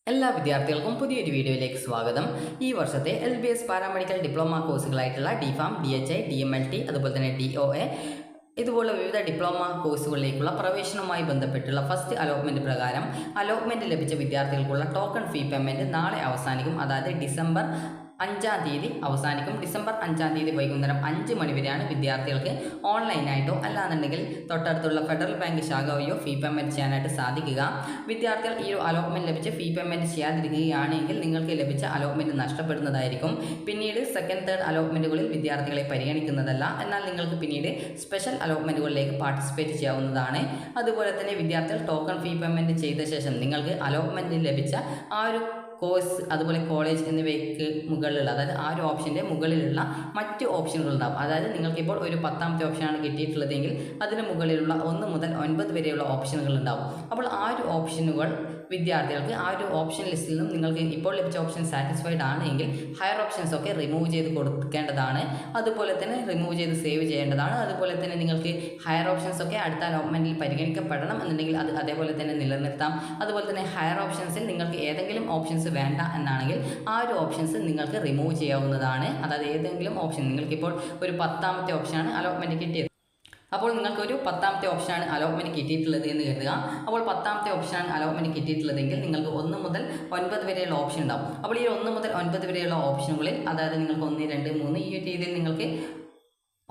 എല്ലാ വിദ്യാർത്ഥികൾക്കും പുതിയൊരു വീഡിയോയിലേക്ക് സ്വാഗതം. ഈ വർഷത്തെ LBS പാരാമെഡിക്കൽ ഡിപ്ലോമ കോഴ്സുകളായിട്ടുള്ള DPharm, DHI, DMLT, അതുപോലെ തന്നെ DOA ഇതുപോലുള്ള വിവിധ ഡിപ്ലോമ കോഴ്സുകളിലേക്കുള്ള പ്രവേശനവുമായി ബന്ധപ്പെട്ടുള്ള ഫസ്റ്റ് അലോട്ട്മെൻറ്റ് പ്രകാരം അലോട്ട്മെൻറ്റ് ലഭിച്ച വിദ്യാർത്ഥികൾക്കുള്ള ടോക്കൺ ഫീ പേയ്മെൻറ്റ് നാളെ അവസാനിക്കും. അതായത് ഡിസംബർ 5-ാം തീയതി അവസാനിക്കും. ഡിസംബർ 5-ാം തീയതി വൈകുന്നേരം 5 മണി വരെയാണ് വിദ്യാർത്ഥികൾക്ക് ഓൺലൈനായിട്ടോ അല്ലാന്നുണ്ടെങ്കിൽ തൊട്ടടുത്തുള്ള ഫെഡറൽ ബാങ്ക് ശാഖ വഴിയോ ഫീ പേയ്മെൻറ്റ് ചെയ്യാനായിട്ട് സാധിക്കുക. വിദ്യാർത്ഥികൾ ഈ ഒരു അലോട്ട്മെൻറ്റ് ലഭിച്ച് ഫീ പേയ്മെൻറ്റ് ചെയ്യാതിരിക്കുകയാണെങ്കിൽ നിങ്ങൾക്ക് ലഭിച്ച അലോട്ട്മെൻറ്റ് നഷ്ടപ്പെടുന്നതായിരിക്കും. പിന്നീട് സെക്കൻഡ്, തേർഡ് അലോട്ട്മെൻറ്റുകളിൽ വിദ്യാർത്ഥികളെ പരിഗണിക്കുന്നതല്ല. എന്നാൽ നിങ്ങൾക്ക് പിന്നീട് സ്പെഷ്യൽ അലോട്ട്മെൻറ്റുകളിലേക്ക് പാർട്ടിസിപ്പേറ്റ് ചെയ്യാവുന്നതാണ്. അതുപോലെ തന്നെ വിദ്യാർത്ഥികൾ ടോക്കൺ ഫീ പേയ്മെൻറ്റ് ചെയ്ത ശേഷം നിങ്ങൾക്ക് അലോട്ട്മെൻറ്റ് ലഭിച്ച ആ ഒരു കോഴ്സ് അതുപോലെ കോളേജ് എന്നിവയ്ക്ക് മുകളിലുള്ള, അതായത് ആ ഒരു ഓപ്ഷൻ്റെ മുകളിലുള്ള മറ്റ് ഓപ്ഷനുകൾ ഉണ്ടാകും. അതായത് നിങ്ങൾക്കിപ്പോൾ ഒരു 10ാമത്തെ ഓപ്ഷനാണ് കിട്ടിയിട്ടുള്ളതെങ്കിൽ അതിന് മുകളിലുള്ള 1 മുതൽ 9 വരെയുള്ള ഓപ്ഷനുകൾ ഉണ്ടാകും. അപ്പോൾ ആ ഒരു ഓപ്ഷനുകൾ വിദ്യാർത്ഥികൾക്ക് ആ ഒരു ഓപ്ഷൻ ലിസ്റ്റിൽ നിന്നും നിങ്ങൾക്ക് ഇപ്പോൾ ലഭിച്ച ഓപ്ഷൻ സാറ്റിസ്ഫൈഡ് ആണെങ്കിൽ ഹയർ ഓപ്ഷൻസ് ഒക്കെ റിമൂവ് ചെയ്ത് കൊടുക്കേണ്ടതാണ്. അതുപോലെ തന്നെ റിമൂവ് ചെയ്ത് സേവ് ചെയ്യേണ്ടതാണ്. അതുപോലെ തന്നെ നിങ്ങൾക്ക് ഹയർ ഓപ്ഷൻസ് ഒക്കെ അടുത്ത അലോട്ട്മെൻറ്റിൽ പരിഗണിക്കപ്പെടണം എന്നുണ്ടെങ്കിൽ അത് അതേപോലെ തന്നെ നിലനിർത്താം. അതുപോലെ തന്നെ ഹയർ ഓപ്ഷൻസിൽ നിങ്ങൾക്ക് ഏതെങ്കിലും ഓപ്ഷൻസ് വേണ്ട എന്നാണെങ്കിൽ ആ ഒരു ഓപ്ഷൻസ് നിങ്ങൾക്ക് റിമൂവ് ചെയ്യാവുന്നതാണ്. അതായത് ഏതെങ്കിലും ഓപ്ഷൻ നിങ്ങൾക്കിപ്പോൾ ഒരു 10ാമത്തെ ഓപ്ഷനാണ് അലോട്ട്മെൻറ്റ് കിട്ടിയത്. അപ്പോൾ നിങ്ങൾക്കൊരു 10ാമത്തെ ഓപ്ഷനാണ് അലോട്ട്മെൻറ്റ് കിട്ടിയിട്ടുള്ളത് എന്ന് കരുതുക. അപ്പോൾ 10ാമത്തെ ഓപ്ഷനാണ് അലോട്ട്മെൻറ്റ് കിട്ടിയിട്ടുള്ളതെങ്കിൽ നിങ്ങൾക്ക് 1 മുതൽ 9 വരെയുള്ള ഓപ്ഷൻ ഉണ്ടാവും. അപ്പോൾ ഈ 1 മുതൽ 9 വരെയുള്ള ഓപ്ഷനുകളിൽ, അതായത് നിങ്ങൾക്ക് 1, 2, 3 ഈ ഒരു രീതിയിൽ നിങ്ങൾക്ക്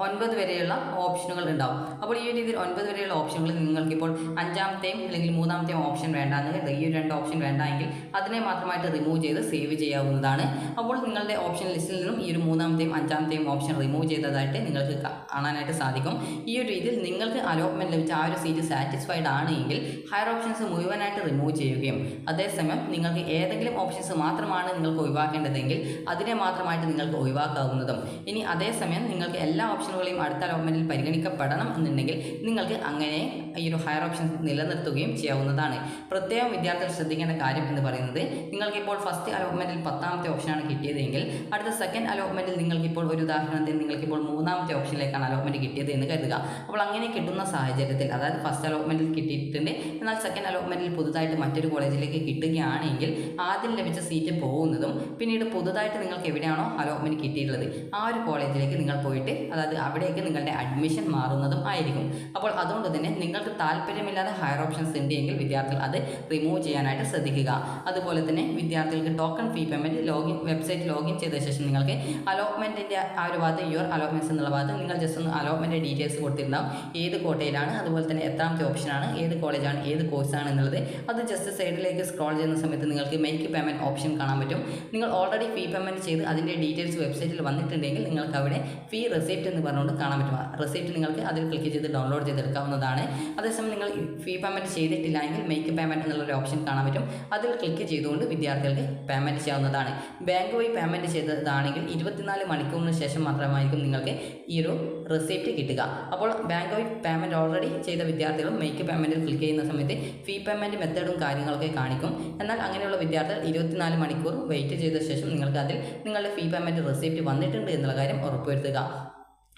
9 വരെയുള്ള ഓപ്ഷനുകൾ ഉണ്ടാവും. അപ്പോൾ ഈ രീതിയിൽ 9 വരെയുള്ള ഓപ്ഷനുകളിൽ നിങ്ങൾക്കിപ്പോൾ 5ാമത്തെയും അല്ലെങ്കിൽ 3ാമത്തെയും ഓപ്ഷൻ വേണ്ടാന്ന്, ഈ 2 ഓപ്ഷൻ വേണ്ട എങ്കിൽ അതിനെ മാത്രമായിട്ട് റിമൂവ് ചെയ്ത് സേവ് ചെയ്യാവുന്നതാണ്. അപ്പോൾ നിങ്ങളുടെ ഓപ്ഷൻ ലിസ്റ്റിൽ നിന്നും ഈ ഒരു 3ാമത്തെയും 5ാമത്തെയും ഓപ്ഷൻ റിമൂവ് ചെയ്തതായിട്ട് നിങ്ങൾക്ക് കാണാനായിട്ട് സാധിക്കും. ഈ ഒരു രീതിയിൽ നിങ്ങൾക്ക് അലോട്ട്മെൻറ്റ് ലഭിച്ച ആ ഒരു സീറ്റ് സാറ്റിസ്ഫൈഡ് ആണ് എങ്കിൽ ഹയർ ഓപ്ഷൻസ് മുഴുവനായിട്ട് റിമൂവ് ചെയ്യുകയും അതേസമയം നിങ്ങൾക്ക് ഏതെങ്കിലും ഓപ്ഷൻസ് മാത്രമാണ് നിങ്ങൾക്ക് ഒഴിവാക്കേണ്ടതെങ്കിൽ അതിനെ മാത്രമായിട്ട് നിങ്ങൾക്ക് ഒഴിവാക്കാവുന്നതും. ഇനി അതേസമയം നിങ്ങൾക്ക് എല്ലാ ഓപ്ഷനുകളെയും അടുത്ത അലോട്ട്മെൻറ്റിൽ പരിഗണിക്കപ്പെടണം എന്നുണ്ടെങ്കിൽ നിങ്ങൾക്ക് അങ്ങനെ ഈ ഒരു ഹയർ ഓപ്ഷൻ നിലനിർത്തുകയും ചെയ്യാവുന്നതാണ്. പ്രത്യേകം വിദ്യാർത്ഥികൾ ശ്രദ്ധിക്കേണ്ട കാര്യം എന്ന് പറയുന്നത്, നിങ്ങൾക്കിപ്പോൾ ഫസ്റ്റ് അലോട്ട്മെൻറ്റിൽ 10ാമത്തെ ഓപ്ഷനാണ് കിട്ടിയതെങ്കിൽ അടുത്ത സെക്കൻഡ് അലോട്ട്മെൻറ്റിൽ നിങ്ങൾക്കിപ്പോൾ ഒരു ഉദാഹരണത്തിന് നിങ്ങൾക്കിപ്പോൾ 3ാമത്തെ ഓപ്ഷനിലേക്കാണ് അലോട്ട്മെൻറ്റ് കിട്ടിയത് എന്ന് കരുതുക. അപ്പോൾ അങ്ങനെ കിട്ടുന്ന സാഹചര്യത്തിൽ, അതായത് ഫസ്റ്റ് അലോട്ട്മെൻറ്റിൽ കിട്ടിയിട്ടുണ്ട് എന്നാൽ സെക്കൻഡ് അലോട്ട്മെൻറ്റിൽ പുതുതായിട്ട് മറ്റൊരു കോളേജിലേക്ക് കിട്ടുകയാണെങ്കിൽ ആദ്യം ലഭിച്ച സീറ്റ് പോകുന്നതും പിന്നീട് പുതുതായിട്ട് നിങ്ങൾക്ക് എവിടെയാണോ അലോട്ട്മെൻറ്റ് കിട്ടിയിട്ടുള്ളത് ആ ഒരു കോളേജിലേക്ക് നിങ്ങൾ പോയിട്ട്, അതായത് അവിടേക്ക് നിങ്ങളുടെ അഡ്മിഷൻ മാറുന്നതും ആയിരിക്കും. അപ്പോൾ അതുകൊണ്ട് തന്നെ നിങ്ങൾക്ക് താല്പര്യമില്ലാതെ ഹയർ ഓപ്ഷൻസ് ഉണ്ടെങ്കിൽ വിദ്യാർത്ഥികൾ അത് റിമൂവ് ചെയ്യാനായിട്ട് ശ്രദ്ധിക്കുക. അതുപോലെ തന്നെ വിദ്യാർത്ഥികൾക്ക് ടോക്കൺ ഫീ പേയ്മെൻറ്റ് വെബ്സൈറ്റ് ലോഗിൻ ചെയ്ത ശേഷം നിങ്ങൾക്ക് അലോട്ട്മെൻറ്റിൻ്റെ ആ ഒരു ഭാഗത്ത് യുവർ അലോട്ട്മെൻറ്റ്സ് എന്നുള്ള ഭാഗത്ത് നിങ്ങൾ ജസ്റ്റ് ഒന്ന് അലോട്ട്മെൻറ്റ് ഡീറ്റെയിൽസ് കൊടുത്തിട്ടുണ്ടാവും. ഏത് കോട്ടയിലാണ്, അതുപോലെ തന്നെ എത്രാമത്തെ ഓപ്ഷനാണ്, ഏത് കോളേജാണ്, ഏത് കോഴ്സാണ് എന്നുള്ളത്. അത് ജസ്റ്റ് സൈഡിലേക്ക് സ്ക്രോൾ ചെയ്യുന്ന സമയത്ത് നിങ്ങൾക്ക് മേക്ക് പേയ്മെൻറ്റ് ഓപ്ഷൻ കാണാൻ പറ്റും. നിങ്ങൾ ഓൾറെഡി ഫീ പേയ്മെൻറ്റ് ചെയ്ത് അതിൻ്റെ ഡീറ്റെയിൽസ് വെബ്സൈറ്റിൽ വന്നിട്ടുണ്ടെങ്കിൽ നിങ്ങൾക്ക് അവിടെ ഫീ റെസിപ്റ്റ് എന്ന് പറഞ്ഞുകൊണ്ട് കാണാൻ പറ്റും. റെസിപ്റ്റ് നിങ്ങൾക്ക് അതിൽ ക്ലിക്ക് ചെയ്ത് ഡൗൺലോഡ് ചെയ്തെടുക്കാവുന്നതാണ്. അതേസമയം നിങ്ങൾ ഫീ പേയ്മെൻറ്റ് ചെയ്തിട്ടില്ല എങ്കിൽ മേക്ക് പേയ്മെൻറ്റ് എന്നുള്ളൊരു ഓപ്ഷൻ കാണാൻ പറ്റും. അതിൽ ക്ലിക്ക് ചെയ്തുകൊണ്ട് വിദ്യാർത്ഥികൾക്ക് പേയ്മെൻറ്റ് ചെയ്യാവുന്നതാണ്. ബാങ്ക് വഴി പേയ്മെൻറ്റ് ചെയ്തതാണെങ്കിൽ 24 മണിക്കൂറിന് ശേഷം മാത്രമായിരിക്കും നിങ്ങൾക്ക് ഈ ഒരു റെസിപ്റ്റ് കിട്ടുക. അപ്പോൾ ബാങ്ക് വഴി പേയ്മെൻറ്റ് ഓൾറെഡി ചെയ്ത വിദ്യാർത്ഥികളും മേക്ക് പേയ്മെൻറ്റിൽ ക്ലിക്ക് ചെയ്യുന്ന സമയത്ത് ഫീ പേയ്മെൻറ്റ് മെത്തേഡും കാര്യങ്ങളൊക്കെ കാണിക്കും. എന്നാൽ അങ്ങനെയുള്ള വിദ്യാർത്ഥികൾ 24 മണിക്കൂർ വെയിറ്റ് ചെയ്ത ശേഷം നിങ്ങൾക്ക് അതിൽ നിങ്ങളുടെ ഫീ പേയ്മെൻറ്റ് റെസിപ്റ്റ് വന്നിട്ടുണ്ട് എന്നുള്ള കാര്യം ഉറപ്പുവരുത്തുക.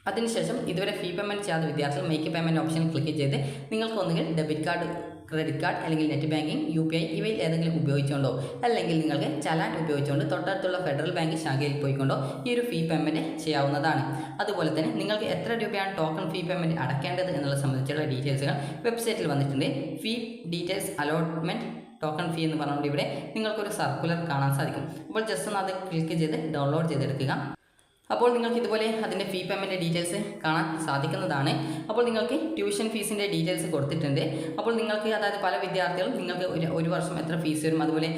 അതിനുശേഷം ഇതുവരെ ഫീ പേയ്മെൻറ്റ് ചെയ്യാത്ത വിദ്യാർത്ഥികൾ മേക്ക് പേയ്മെൻറ്റ് ഓപ്ഷൻ ക്ലിക്ക് ചെയ്ത് നിങ്ങൾക്ക് ഒന്നുകിൽ ഡെബിറ്റ് കാർഡ്, ക്രെഡിറ്റ് കാർഡ് അല്ലെങ്കിൽ നെറ്റ് ബാങ്കിങ്, UPI ഇവയിൽ ഏതെങ്കിലും ഉപയോഗിച്ചുകൊണ്ടോ അല്ലെങ്കിൽ നിങ്ങൾക്ക് ചലാൻ ഉപയോഗിച്ചുകൊണ്ട് തൊട്ടടുത്തുള്ള ഫെഡറൽ ബാങ്ക് ശാഖയിൽ പോയിക്കൊണ്ടോ ഈ ഒരു ഫീ പേയ്മെൻറ്റ് ചെയ്യാവുന്നതാണ്. അതുപോലെ തന്നെ നിങ്ങൾക്ക് എത്ര രൂപയാണ് ടോക്കൺ ഫീ പേയ്മെൻറ്റ് അടയ്ക്കേണ്ടത് എന്നുള്ളത് സംബന്ധിച്ചുള്ള ഡീറ്റെയിൽസുകൾ വെബ്സൈറ്റിൽ വന്നിട്ടുണ്ട്. ഫീ ഡീറ്റെയിൽസ് അലോട്ട്മെൻറ്റ് ടോക്കൺ ഫീ എന്ന് പറഞ്ഞുകൊണ്ട് ഇവിടെ നിങ്ങൾക്കൊരു സർക്കുലർ കാണാൻ സാധിക്കും. അപ്പോൾ ജസ്റ്റ് ഒന്ന് അത് ക്ലിക്ക് ചെയ്ത് ഡൗൺലോഡ് ചെയ്തെടുക്കുക. അപ്പോൾ നിങ്ങൾക്ക് ഇതുപോലെ അതിൻ്റെ ഫീ പേയ്മെൻറ്റ് ഡീറ്റെയിൽസ് കാണാൻ സാധിക്കുന്നതാണ്. അപ്പോൾ നിങ്ങൾക്ക് ട്യൂഷൻ ഫീസിൻ്റെ ഡീറ്റെയിൽസ് കൊടുത്തിട്ടുണ്ട്. അപ്പോൾ നിങ്ങൾക്ക്, അതായത് പല വിദ്യാർത്ഥികളും നിങ്ങൾക്ക് ഒരു വർഷം എത്ര ഫീസ് വരും, അതുപോലെ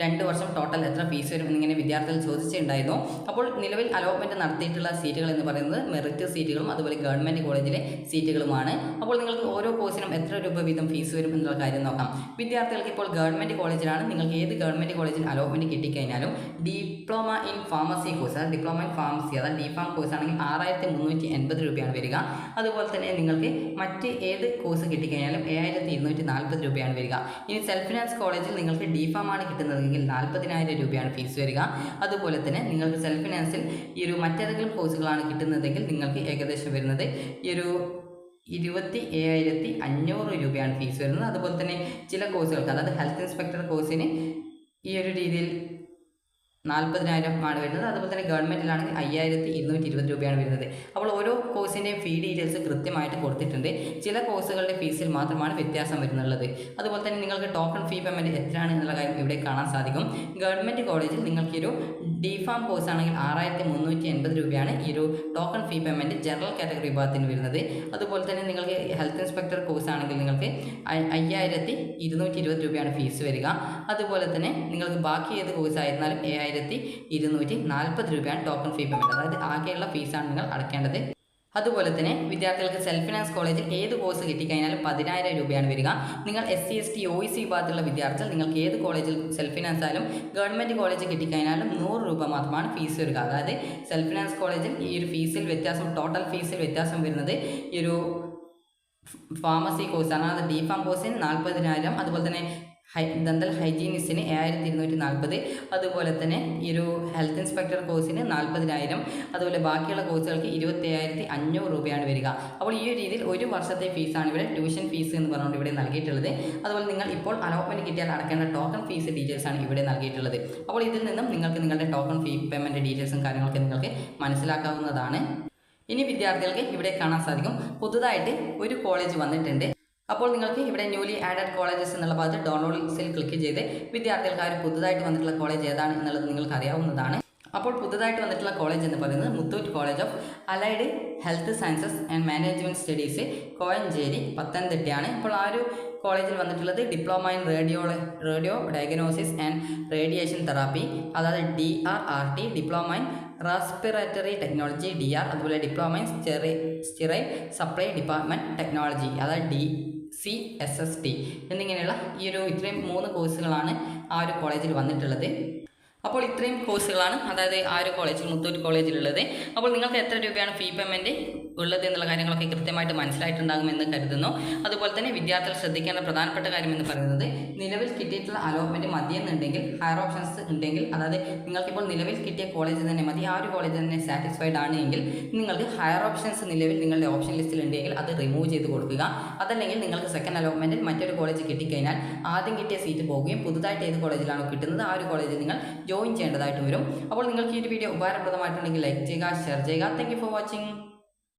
2 വർഷം ടോട്ടൽ എത്ര ഫീസ് വരും എന്നിങ്ങനെ വിദ്യാർത്ഥികൾ ചോദിച്ചിട്ടുണ്ടായിരുന്നു. അപ്പോൾ നിലവിൽ അലോട്ട്മെൻറ്റ് നടത്തിയിട്ടുള്ള സീറ്റുകൾ എന്ന് പറയുന്നത് മെറിറ്റ് സീറ്റുകളും അതുപോലെ ഗവൺമെൻറ് കോളേജിലെ സീറ്റുകളുമാണ്. അപ്പോൾ നിങ്ങൾക്ക് ഓരോ കോഴ്സിനും എത്ര രൂപ വീതം ഫീസ് വരും എന്നുള്ള കാര്യം നോക്കാം. വിദ്യാർത്ഥികൾക്ക് ഇപ്പോൾ ഗവൺമെൻറ് കോളേജിലാണ്, നിങ്ങൾക്ക് ഏത് ഗവൺമെൻറ് കോളേജിൽ അലോട്ട്മെൻറ്റ് കിട്ടിക്കഴിഞ്ഞാലും ഡിപ്ലോമ ഇൻ ഫാർമസി കോഴ്സ്, അതായത് ഡിപ്ലോമ ഇൻ ഫാർമസി, അതായത് DPharm കോഴ്സ് ആണെങ്കിൽ 6380 രൂപയാണ് വരിക. അതുപോലെ തന്നെ നിങ്ങൾക്ക് മറ്റ് ഏത് കോഴ്സ് കിട്ടിക്കഴിഞ്ഞാലും 7240 രൂപയാണ് വരിക. ഇനി സെൽഫ് ഫിനാൻസ് കോളേജിൽ നിങ്ങൾക്ക് DPharm ആണ് കിട്ടുന്നതെങ്കിൽ 40,000 രൂപയാണ് ഫീസ് വരിക. അതുപോലെ തന്നെ നിങ്ങൾക്ക് സെൽഫ് ഫിനാൻസിൽ ഈ ഒരു മറ്റേതെങ്കിലും കോഴ്സുകളാണ് കിട്ടുന്നതെങ്കിൽ നിങ്ങൾക്ക് ഏകദേശം വരുന്നത് ഈ ഒരു 27,500 രൂപയാണ് ഫീസ് വരുന്നത്. അതുപോലെ തന്നെ ചില കോഴ്സുകൾക്ക്, അതായത് ഹെൽത്ത് ഇൻസ്പെക്ടർ കോഴ്സിന് ഈ ഒരു രീതിയിൽ 40,000 ആണ് വരുന്നത്. അതുപോലെ തന്നെ ഗവൺമെൻറ്റിലാണെങ്കിൽ 5,220 രൂപയാണ് വരുന്നത്. അപ്പോൾ ഓരോ കോഴ്സിൻ്റെയും ഫീ ഡീറ്റെയിൽസ് കൃത്യമായിട്ട് കൊടുത്തിട്ടുണ്ട്. ചില കോഴ്സുകളുടെ ഫീസിൽ മാത്രമാണ് വ്യത്യാസം വരുന്നുള്ളത്. അതുപോലെ തന്നെ നിങ്ങൾക്ക് ടോക്കൺ ഫീ പേയ്മെൻറ്റ് എത്രയാണ് എന്നുള്ള കാര്യം ഇവിടെ കാണാൻ സാധിക്കും. ഗവൺമെൻറ് കോളേജിൽ നിങ്ങൾക്കൊരു DPharm കോഴ്സ് ആണെങ്കിൽ 6,380 രൂപയാണ് ഈ ഒരു ടോക്കൺ ഫീ പേയ്മെൻറ്റ് ജനറൽ കാറ്റഗറി വിഭാഗത്തിന് വരുന്നത്. അതുപോലെ തന്നെ നിങ്ങൾക്ക് ഹെൽത്ത് ഇൻസ്പെക്ടർ കോഴ്സ് ആണെങ്കിൽ നിങ്ങൾക്ക് 5,220 രൂപയാണ് ഫീസ് വരിക. അതുപോലെ തന്നെ നിങ്ങൾക്ക് ബാക്കി ഏത് കോഴ്സ് ആയിരുന്നാലും 7,240 രൂപയാണ് ടോക്കൺ ഫീ പേയ്മെൻറ്റ്, അതായത് ആകെയുള്ള ഫീസാണ് നിങ്ങൾ അടയ്ക്കേണ്ടത്. അതുപോലെ തന്നെ വിദ്യാർത്ഥികൾക്ക് സെൽഫ് ഫിനാൻസ് കോളേജിൽ ഏത് കോഴ്സ് കിട്ടിക്കഴിഞ്ഞാലും 10,000 രൂപയാണ് വരിക. നിങ്ങൾ SC ST OEC വിഭാഗത്തിലുള്ള വിദ്യാർത്ഥികൾ നിങ്ങൾക്ക് ഏത് കോളേജിൽ സെൽഫ് ഫിനാൻസ് ആയാലും ഗവൺമെൻറ് കോളേജ് കിട്ടിക്കഴിഞ്ഞാലും 100 രൂപ മാത്രമാണ് ഫീസ് വരിക. അതായത് സെൽഫ് ഫിനാൻസ് കോളേജിൽ ഈ ഒരു ഫീസിൽ വ്യത്യാസം, ടോട്ടൽ ഫീസിൽ വ്യത്യാസം വരുന്നത് ഈ ഒരു ഫാർമസി കോഴ്സാണ്. അത് DPharm കോഴ്സിന് 40,000, അതുപോലെ തന്നെ ദന്തൽ ഹൈജീനിസ്റ്റിന് 7,240, അതുപോലെ തന്നെ ഈ ഒരു ഹെൽത്ത് ഇൻസ്പെക്ടർ കോഴ്സിന് 40,000, അതുപോലെ ബാക്കിയുള്ള കോഴ്സുകൾക്ക് 27,500 രൂപയാണ് വരിക. അപ്പോൾ ഈ ഒരു രീതിയിൽ ഒരു വർഷത്തെ ഫീസാണ് ഇവിടെ ട്യൂഷൻ ഫീസ് എന്ന് പറഞ്ഞുകൊണ്ട് ഇവിടെ നൽകിയിട്ടുള്ളത്. അതുപോലെ നിങ്ങൾ ഇപ്പോൾ അലോട്ട്മെൻറ്റ് കിട്ടിയാൽ അടക്കേണ്ട ടോക്കൺ ഫീസ് ഡീറ്റെയിൽസാണ് ഇവിടെ നൽകിയിട്ടുള്ളത്. അപ്പോൾ ഇതിൽ നിന്നും നിങ്ങൾക്ക് നിങ്ങളുടെ ടോക്കൺ ഫീ പേയ്മെൻറ്റ് ഡീറ്റെയിൽസും കാര്യങ്ങളൊക്കെ നിങ്ങൾക്ക് മനസ്സിലാക്കാവുന്നതാണ്. ഇനി വിദ്യാർത്ഥികൾക്ക് ഇവിടെ കാണാൻ സാധിക്കും പുതുതായിട്ട് ഒരു കോളേജ് വന്നിട്ടുണ്ട്. അപ്പോൾ നിങ്ങൾക്ക് ഇവിടെ ന്യൂലി ആഡഡ് കോളേജസ് എന്നുള്ള ഭാഗത്ത് ഡൗൺലോഡ്സിൽ ക്ലിക്ക് ചെയ്ത് വിദ്യാർത്ഥികൾക്ക് ആ ഒരു പുതുതായിട്ട് വന്നിട്ടുള്ള കോളേജ് ഏതാണ് എന്നുള്ളത് നിങ്ങൾക്ക് അറിയാവുന്നതാണ്. അപ്പോൾ പുതുതായിട്ട് വന്നിട്ടുള്ള കോളേജ് എന്ന് പറയുന്നത് Muthoot college of allied health sciences and management studies Kozhencherry പത്തനംതിട്ടയാണ്. അപ്പോൾ ആ ഒരു കോളേജിൽ വന്നിട്ടുള്ളത് diploma in radio diagnosis and radiation therapy, അതായത് DRRT, diploma in respiratory technology DR, അതുപോലെ diploma in sterile supply department technology, അതായത് DCSST എന്നിങ്ങനെയുള്ള ഇത്രയും 3 കോഴ്സുകളാണ് ആ ഒരു കോളേജിൽ വന്നിട്ടുള്ളത്. അപ്പോൾ ഇത്രയും കോഴ്സുകളാണ് അതായത് ആ ഒരു കോളേജിൽ, മുത്തൂറ്റ് കോളേജിലുള്ളത്. അപ്പോൾ നിങ്ങൾക്ക് എത്ര രൂപയാണ് ഫീ പേയ്മെൻറ്റ് ഉള്ളത് എന്നുള്ള കാര്യങ്ങളൊക്കെ കൃത്യമായിട്ട് മനസ്സിലായിട്ടുണ്ടാകുമെന്ന് കരുതുന്നു. അതുപോലെ തന്നെ വിദ്യാർത്ഥികൾ ശ്രദ്ധിക്കേണ്ട പ്രധാനപ്പെട്ട കാര്യം എന്ന് പറയുന്നത്, നിലവിൽ കിട്ടിയിട്ടുള്ള അലോട്ട്മെൻറ്റ് മതിയെന്നുണ്ടെങ്കിൽ ഹയർ ഓപ്ഷൻസ് ഉണ്ടെങ്കിൽ, അതായത് നിങ്ങൾക്കിപ്പോൾ നിലവിൽ കിട്ടിയ കോളേജ് തന്നെ മതി, ആ ഒരു കോളേജ് തന്നെ സാറ്റിസ്ഫൈഡ് ആണ് എങ്കിൽ നിങ്ങൾക്ക് ഹയർ ഓപ്ഷൻസ് നിലവിൽ നിങ്ങളുടെ ഓപ്ഷൻ ലിസ്റ്റിൽ ഉണ്ടെങ്കിൽ അത് റിമൂവ് ചെയ്ത് കൊടുക്കുക. അതല്ലെങ്കിൽ നിങ്ങൾക്ക് സെക്കൻഡ് അലോട്ട്മെൻറ്റിൽ മറ്റൊരു കോളേജ് കിട്ടിക്കഴിഞ്ഞാൽ ആദ്യം കിട്ടിയ സീറ്റ് പോകുകയും പുതുതായിട്ട് ഏത് കോളേജിലാണോ കിട്ടുന്നത് ആ ഒരു കോളേജിൽ നിങ്ങൾ ജോയിൻ ചെയ്യേണ്ടതായിട്ട് വരും. അപ്പോൾ നിങ്ങൾക്ക് ഈ ഒരു വീഡിയോ ഉപകാരപ്രദമായിട്ടുണ്ടെങ്കിൽ ലൈക്ക് ചെയ്യുക, ഷെയർ ചെയ്യുക. Thank you for watching.